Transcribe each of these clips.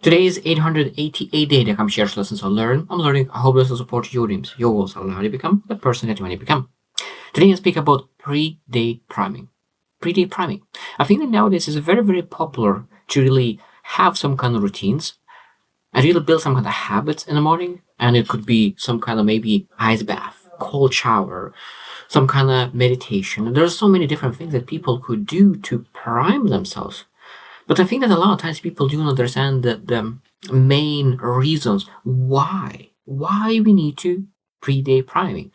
Today is 888 day that I'm sharing lessons I learn. I'm learning. I hope this will support your dreams. Your goals allow you to become the person that you want to become. Today I speak about pre-day priming. Pre-day priming. I think that nowadays is very, very popular to really have some kind of routines and really build some kind of habits in the morning. And it could be some kind of maybe ice bath, cold shower, some kind of meditation. There's so many different things that people could do to prime themselves. But I think that a lot of times people do not understand the main reasons why we need to pre-day priming.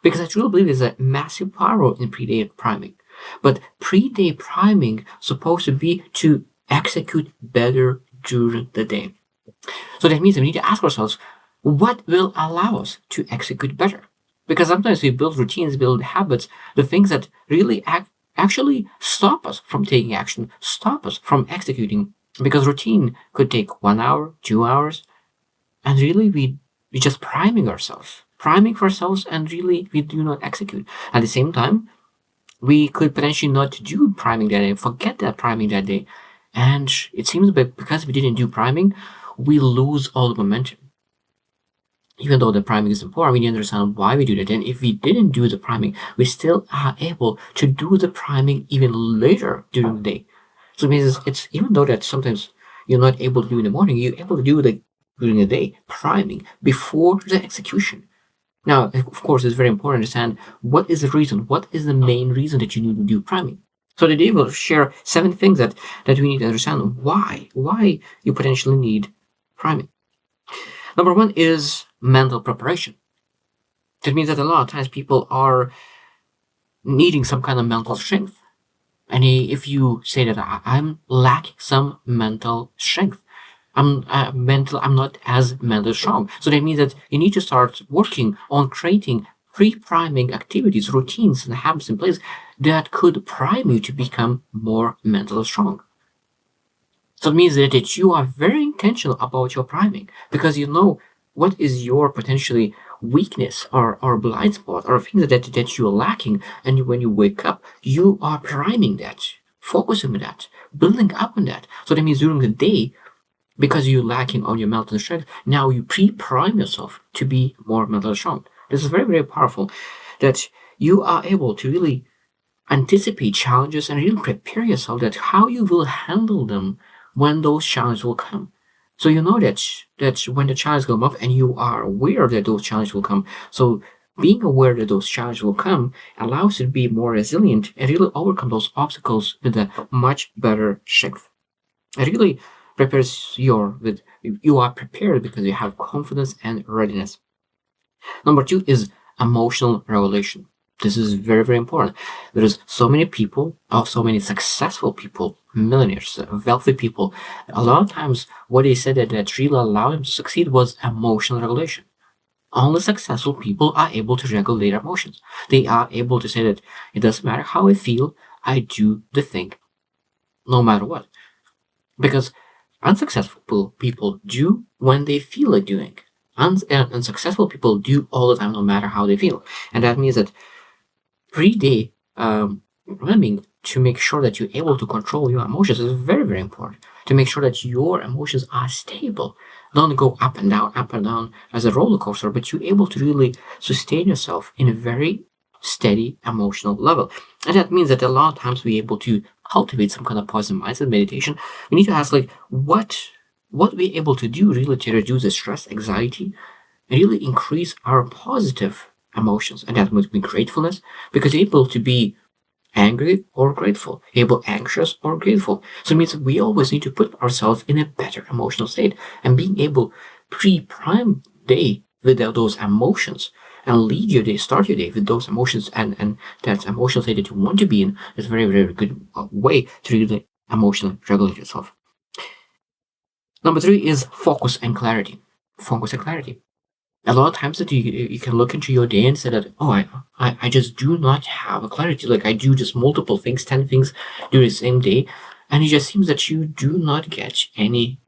Because I truly believe there's a massive power in pre-day priming. But pre-day priming supposed to be to execute better during the day. So that means we need to ask ourselves, what will allow us to execute better? Because sometimes we build routines, build habits, the things that really actually stop us from taking action, stop us from executing. Because routine could take 1 hour, 2 hours, and really we just priming for ourselves, and really we do not execute. At the same time, we could potentially not do priming that day, forget that priming that day. And it seems that because we didn't do priming, we lose all the momentum. Even though the priming is important, we need to understand why we do that. And if we didn't do the priming, we still are able to do the priming even later during the day. So it means it's even though that sometimes you're not able to do in the morning, you're able to do the during the day priming before the execution. Now, of course, it's very important to understand what is the reason, what is the main reason that you need to do priming. So today we'll share 7 things that we need to understand why you potentially need priming. Number 1 is mental preparation. That means that a lot of times people are needing some kind of mental strength. And if you say that I'm lacking some mental strength, I'm not as mentally strong. So that means that you need to start working on creating pre-priming activities, routines, and habits in place that could prime you to become more mentally strong. So it means that you are very intentional about your priming because you know what is your potentially weakness or blind spot or things that you're lacking. And when you wake up, you are priming that, focusing on that, building up on that. So that means during the day, because you're lacking on your mental strength, now you pre-prime yourself to be more mentally strong. This is very, very powerful that you are able to really anticipate challenges and really prepare yourself that how you will handle them when those challenges will come. So you know that when the challenges come up and you are aware that those challenges will come. So being aware that those challenges will come allows you to be more resilient and really overcome those obstacles with a much better strength. It really prepares you are prepared because you have confidence and readiness. Number 2 is emotional regulation. This is very, very important. There's so many people, so many successful people, millionaires, wealthy people. A lot of times what they said that really allowed them to succeed was emotional regulation. Only successful people are able to regulate their emotions. They are able to say that it doesn't matter how I feel, I do the thing no matter what. Because unsuccessful people do when they feel like doing. Unsuccessful people do all the time, no matter how they feel. And that means that pre-day running to make sure that you're able to control your emotions is very, very important. To make sure that your emotions are stable, don't go up and down as a roller coaster, but you're able to really sustain yourself in a very steady emotional level. And that means that a lot of times we're able to cultivate some kind of positive mindset meditation. We need to ask like what we're able to do really to reduce the stress, anxiety, and really increase our positive emotions. And that would be gratefulness, because you're able to be angry or grateful, able anxious or grateful. So it means we always need to put ourselves in a better emotional state, and being able pre-prime day without those emotions and lead your day, start your day with those emotions and that emotional state that you want to be in is a very, very good way to really emotionally regulate yourself. Number 3 is focus and clarity. Focus and clarity. A lot of times that you can look into your day and say that, oh, I just do not have a clarity. Like I do just multiple things, 10 things during the same day. And it just seems that you do not get any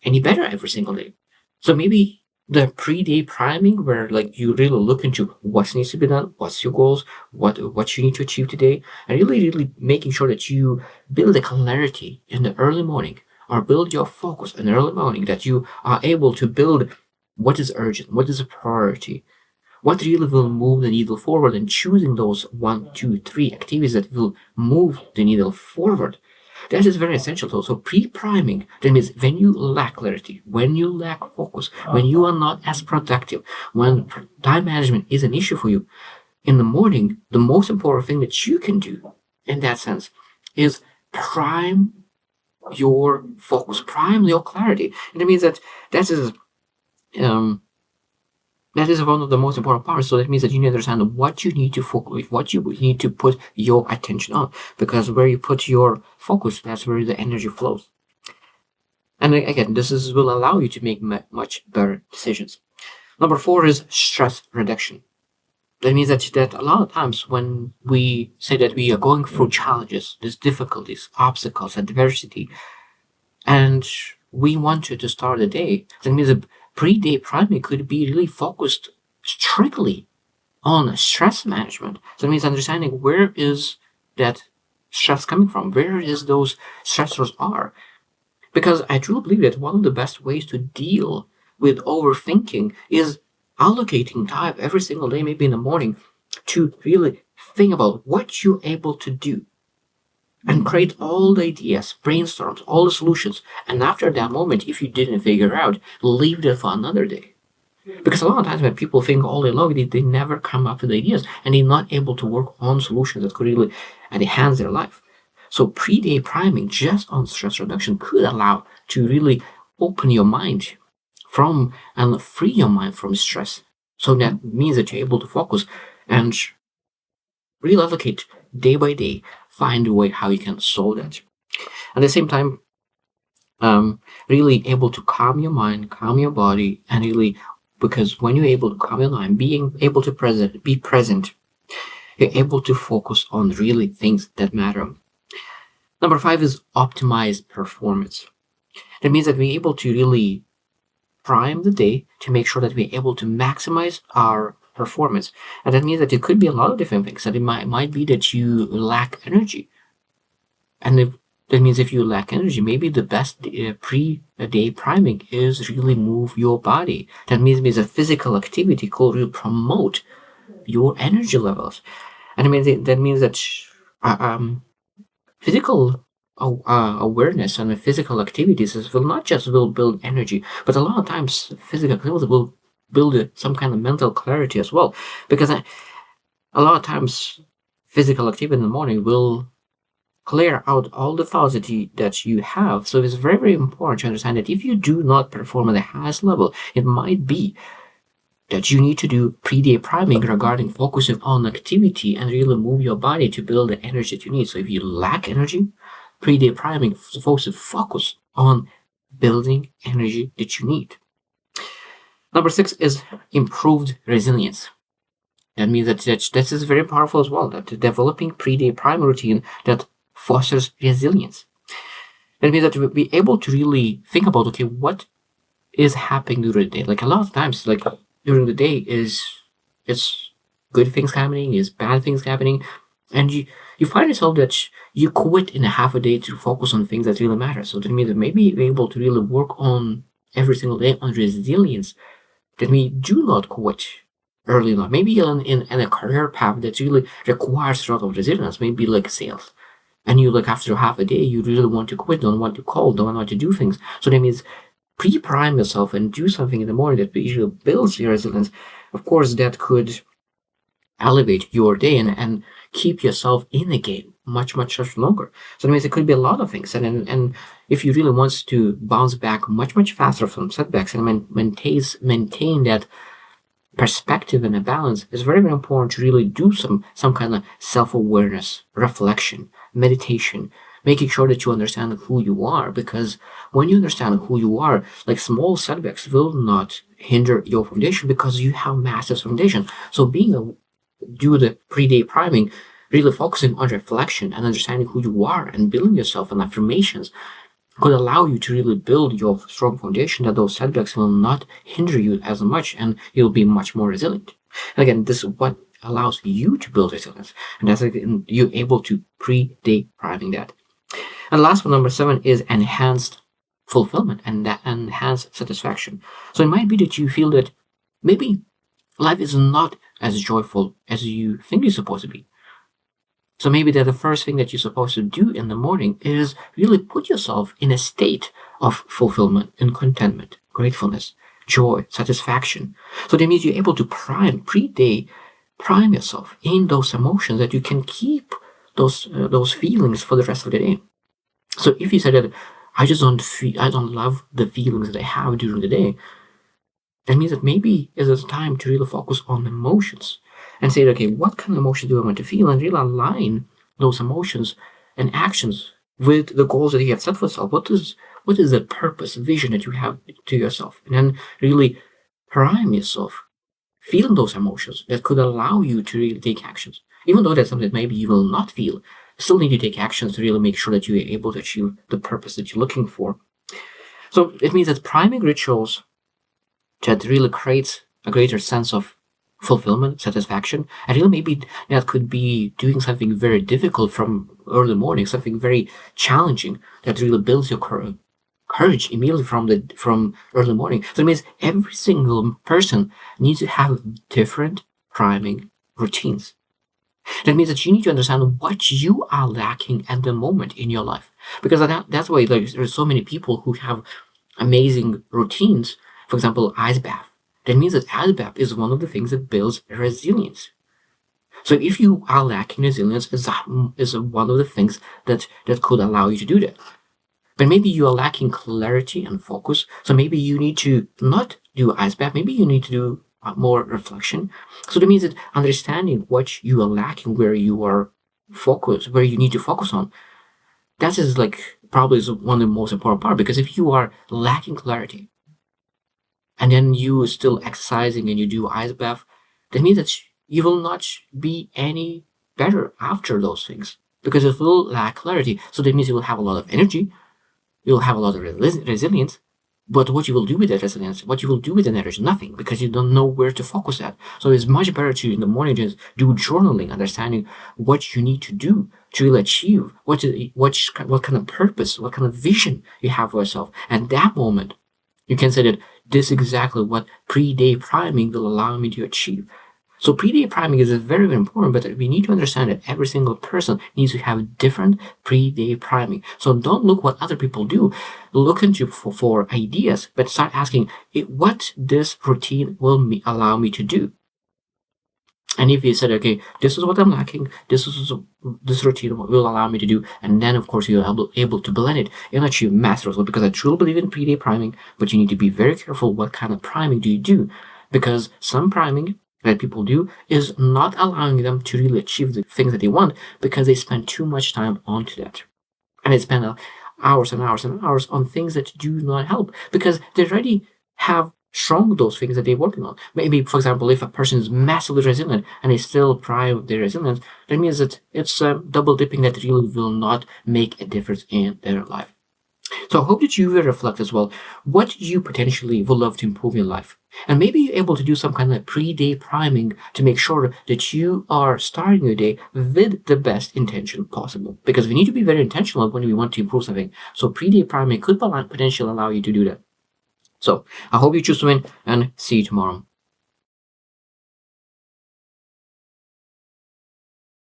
better every single day. So maybe the pre-day priming where like you really look into what needs to be done, what's your goals, what you need to achieve today, and really making sure that you build a clarity in the early morning or build your focus in the early morning, that you are able to build what is urgent, what is a priority, what really will move the needle forward, and choosing those 1, 2, 3 activities that will move the needle forward. That is very essential. So pre-priming, that means when you lack clarity, when you lack focus, when you are not as productive, when time management is an issue for you, in the morning, the most important thing that you can do in that sense is prime your focus, prime your clarity. And it means that that is one of the most important parts. So that means that you need to understand what you need to focus, what you need to put your attention on. Because where you put your focus, that's where the energy flows. And again, will allow you to make much better decisions. Number 4 is stress reduction. That means that a lot of times when we say that we are going through challenges, these difficulties, obstacles, adversity, and we want you to start the day, that means a pre-day priming could be really focused strictly on stress management. So that means understanding where is that stress coming from, where is those stressors are. Because I truly believe that one of the best ways to deal with overthinking is allocating time every single day, maybe in the morning, to really think about what you're able to do and create all the ideas, brainstorms, all the solutions. And after that moment, if you didn't figure out, leave it for another day. Because a lot of times when people think all day long, they never come up with ideas and they're not able to work on solutions that could really enhance their life. So pre-day priming just on stress reduction could allow to really open your mind from and free your mind from stress. So that means that you're able to focus and reallocate day by day, find a way how you can solve that. At the same time, really able to calm your mind, calm your body, and really, because when you're able to calm your mind, being able to be present, you're able to focus on really things that matter. Number 5 is optimized performance. That means that we're able to really prime the day to make sure that we're able to maximize our performance. And that means that it could be a lot of different things. That it might be that you lack energy. And that means if you lack energy, maybe the best pre-day priming is really move your body. That means a physical activity could really promote your energy levels. And I mean, that means that physical awareness and the physical activities will not just build energy, but a lot of times physical activities will build some kind of mental clarity as well. Because a lot of times physical activity in the morning will clear out all the thoughts that you have. So it's very, very important to understand that if you do not perform at the highest level, it might be that you need to do pre-day priming regarding focusing on activity and really move your body to build the energy that you need. So if you lack energy, pre-day priming focus on building energy that you need. Number 6 is improved resilience. That means that this is very powerful as well, that developing pre-day priming routine that fosters resilience. That means that we'll be able to really think about, okay, what is happening during the day? Like a lot of times, like during the day it's good things happening, is bad things happening, and you find yourself that you quit in a half a day to focus on things that really matter. So that means that maybe you're able to really work on every single day on resilience, that we do not quit early on. Maybe in a career path that really requires a lot of resilience, maybe like sales. And you, like, after half a day, you really want to quit, don't want to call, don't want to do things. So that means pre-prime yourself and do something in the morning that usually builds your resilience. Of course, that could elevate your day and keep yourself in the game much longer. So that means it could be a lot of things. And if you really want to bounce back much faster from setbacks and maintain that perspective and a balance, it's very, very important to really do some kind of self-awareness, reflection, meditation, making sure that you understand who you are. Because when you understand who you are, like, small setbacks will not hinder your foundation because you have massive foundation. So do the pre-day priming, really focusing on reflection and understanding who you are and building yourself and affirmations could allow you to really build your strong foundation, that those setbacks will not hinder you as much and you'll be much more resilient. And again, this is what allows you to build resilience. And that's like you're able to pre-day priming that. And the last one, number 7, is enhanced fulfillment and that enhanced satisfaction. So it might be that you feel that maybe life is not as joyful as you think it's supposed to be. So maybe that the first thing that you're supposed to do in the morning is really put yourself in a state of fulfillment and contentment, gratefulness, joy, satisfaction. So that means you're able to pre-day prime yourself in those emotions that you can keep those feelings for the rest of the day. So if you say that I don't love the feelings that I have during the day, that means that maybe it's time to really focus on emotions and say, okay, what kind of emotions do I want to feel, and really align those emotions and actions with the goals that you have set for yourself. What is the purpose, vision that you have to yourself, and then really prime yourself, feeling those emotions that could allow you to really take actions. Even though that's something that maybe you will not feel, you still need to take actions to really make sure that you are able to achieve the purpose that you're looking for. So it means that priming rituals that really creates a greater sense of fulfillment, satisfaction, and really maybe that could be doing something very difficult from early morning, something very challenging that really builds your courage immediately from early morning. So it means every single person needs to have different priming routines. That means that you need to understand what you are lacking at the moment in your life, because that's why there's so many people who have amazing routines. For example, ice bath. That means that ice bath is one of the things that builds resilience. So if you are lacking resilience, is one of the things that could allow you to do that. But maybe you are lacking clarity and focus. So maybe you need to not do ice bath. Maybe you need to do more reflection. So that means that understanding what you are lacking, where you are focused, where you need to focus on, that is probably one of the most important part. Because if you are lacking clarity, and then you still exercising and you do ice bath, that means that you will not be any better after those things, because it will lack clarity. So that means you will have a lot of energy, you'll have a lot of resilience, but what you will do with that resilience, what you will do with the energy, nothing, because you don't know where to focus at. So it's much better to in the morning just do journaling, understanding what you need to do to really achieve what kind of purpose, what kind of vision you have for yourself. And that moment, you can say that this is exactly what pre-day priming will allow me to achieve. So pre-day priming is very, very important, but we need to understand that every single person needs to have different pre-day priming. So don't look what other people do. Look into for ideas, but start asking what this routine will allow me to do. And if you said, okay, this is what I'm lacking, this routine will allow me to do, and then of course you're able to blend it and achieve master result. Because I truly believe in pre-day priming, but you need to be very careful what kind of priming do you do, because some priming that people do is not allowing them to really achieve the things that they want, because they spend too much time onto that, and they spend hours and hours and hours on things that do not help, because they already have strong those things that they're working on. Maybe, for example, if a person is massively resilient and they still prime their resilience, that means that it's double dipping that really will not make a difference in their life. So I hope that you will reflect as well what you potentially would love to improve in life. And maybe you're able to do some kind of pre-day priming to make sure that you are starting your day with the best intention possible. Because we need to be very intentional when we want to improve something. So pre-day priming could potentially allow you to do that. So I hope you choose to win, and see you tomorrow.